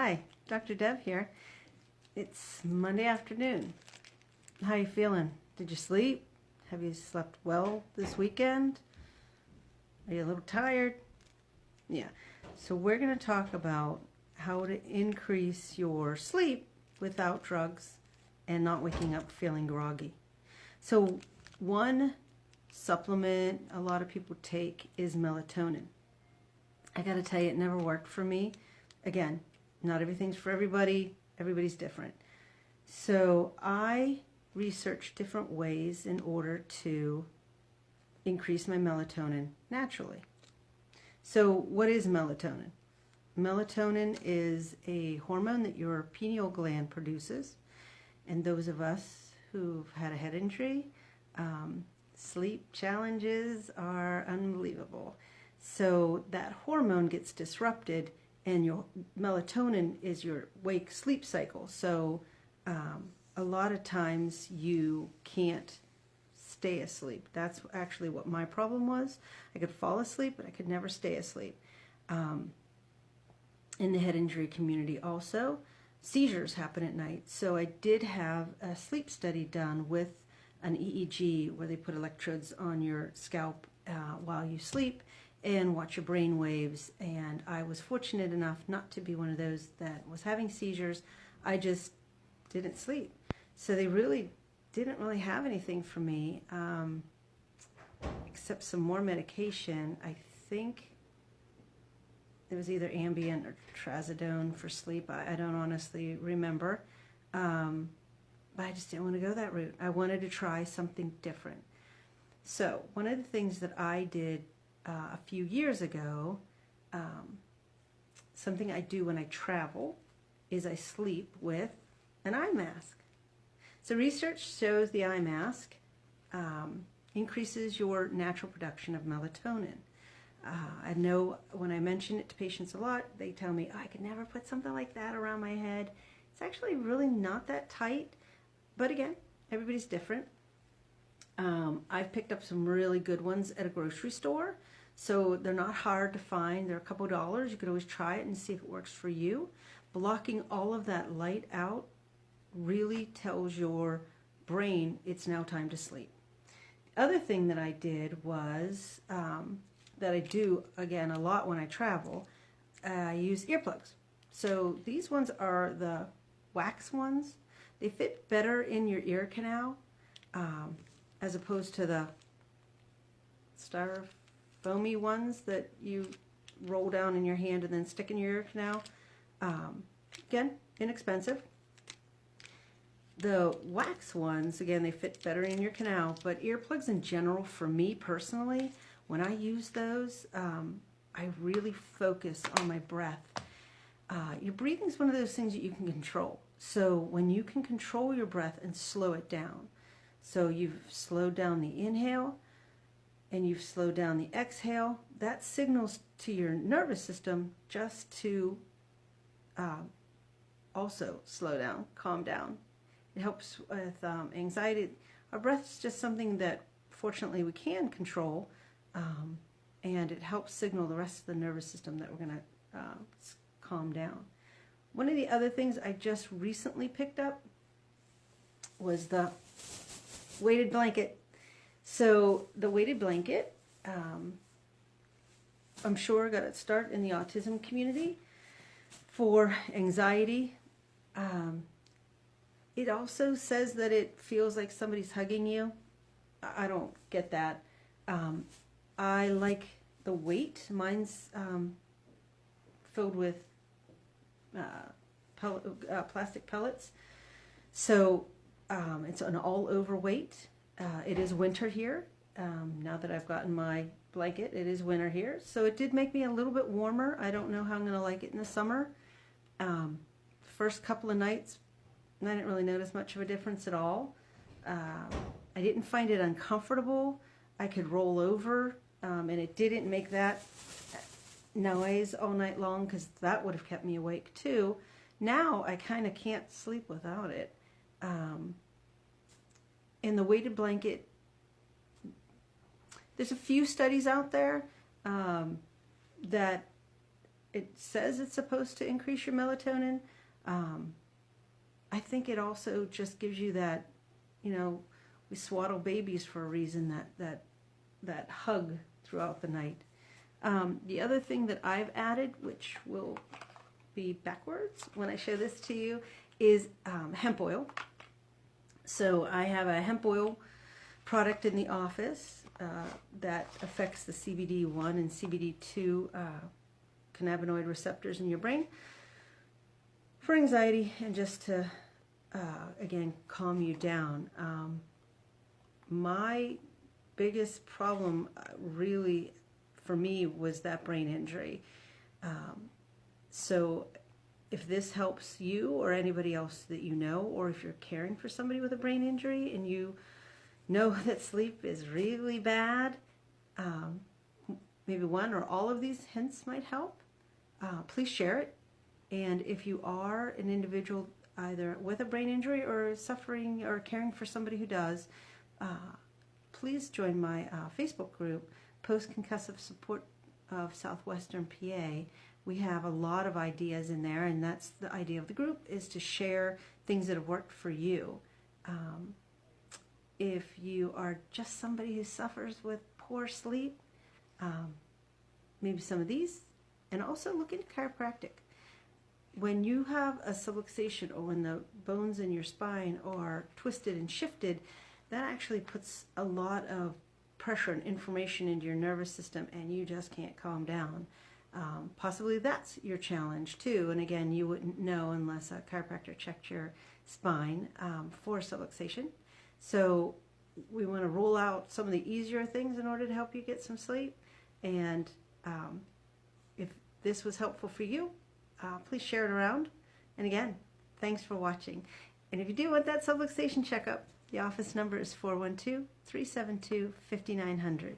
Hi, Dr. Deb here. It's Monday afternoon. How you feeling? Did you sleep? Have you slept well this weekend? Are you a little tired? Yeah. So we're going to talk about how to increase your sleep without drugs and not waking up feeling groggy. So one supplement a lot of people take is melatonin. I got to tell you, it never worked for me. Again, not everything's for everybody. Everybody's different. So I researched different ways in order to increase my melatonin naturally. So what is melatonin? Melatonin is a hormone that your pineal gland produces. And those of us who've had a head injury, sleep challenges are unbelievable. So that hormone gets disrupted, and your melatonin is your wake sleep cycle. So a lot of times you can't stay asleep. That's actually what my problem was. I could fall asleep, but I could never stay asleep. In the head injury community also, seizures happen at night. So I did have a sleep study done with an EEG where they put electrodes on your scalp while you sleep and watch your brain waves. And I was fortunate enough not to be one of those that was having seizures. I just didn't sleep. So they didn't really have anything for me except some more medication. I think it was either Ambien or Trazodone for sleep. I don't honestly remember. But I just didn't want to go that route. I wanted to try something different. So one of the things that I did a few years ago, something I do when I travel, is I sleep with an eye mask. So research shows the eye mask increases your natural production of melatonin. I know when I mention it to patients a lot, they tell me, oh, I could never put something like that around my head. It's actually really not that tight. But again, everybody's different. I've picked up some really good ones at a grocery store. So they're not hard to find. They're a couple dollars. You could always try it and see if it works for you. Blocking all of that light out really tells your brain it's now time to sleep. The other thing that I did was, that I do, again, a lot when I travel, I use earplugs. So these ones are the wax ones. They fit better in your ear canal as opposed to the styrofoamy ones that you roll down in your hand and then stick in your ear canal. Again, inexpensive. The wax ones, again, they fit better in your canal, but earplugs in general, for me personally, when I use those, I really focus on my breath. Your breathing is one of those things that you can control. So when you can control your breath and slow it down, so you've slowed down the inhale and you've slowed down the exhale, that signals to your nervous system just to also slow down, calm down. It helps with anxiety. Our breath is just something that fortunately we can control, and it helps signal the rest of the nervous system that we're going to calm down. One of the other things I just recently picked up was the weighted blanket. So the weighted blanket, I'm sure got its start in the autism community for anxiety. It also says that it feels like somebody's hugging you. I don't get that. I like the weight. Mine's filled with plastic pellets. So it's an all-over weight. It is winter here. Now that I've gotten my blanket, it is winter here. So it did make me a little bit warmer. I don't know how I'm going to like it in the summer. First couple of nights, I didn't really notice much of a difference at all. I didn't find it uncomfortable. I could roll over, and it didn't make that noise all night long, because that would have kept me awake too. Now I kind of can't sleep without it. And the weighted blanket, there's a few studies out there that it says it's supposed to increase your melatonin. I think it also just gives you that, we swaddle babies for a reason, that hug throughout the night. The other thing that I've added, which will be backwards when I show this to you, is hemp oil. So I have a hemp oil product in the office that affects the CBD1 and CBD2 cannabinoid receptors in your brain for anxiety and just to, again, calm you down. My biggest problem really for me was that brain injury. So if this helps you or anybody else that you know, or if you're caring for somebody with a brain injury and you know that sleep is really bad, maybe one or all of these hints might help. Please share it. And if you are an individual either with a brain injury or suffering or caring for somebody who does, please join my Facebook group, Post-Concussive Support of Southwestern PA. We have a lot of ideas in there, and that's the idea of the group, is to share things that have worked for you. If you are just somebody who suffers with poor sleep, maybe some of these, and also look into chiropractic. When you have a subluxation or when the bones in your spine are twisted and shifted, that actually puts a lot of pressure and information into your nervous system, and you just can't calm down. Possibly that's your challenge too, and again, you wouldn't know unless a chiropractor checked your spine for subluxation. So we want to rule out some of the easier things in order to help you get some sleep. And if this was helpful for you, please share it around. And again, thanks for watching. And if you do want that subluxation checkup, the office number is 412-372-5900.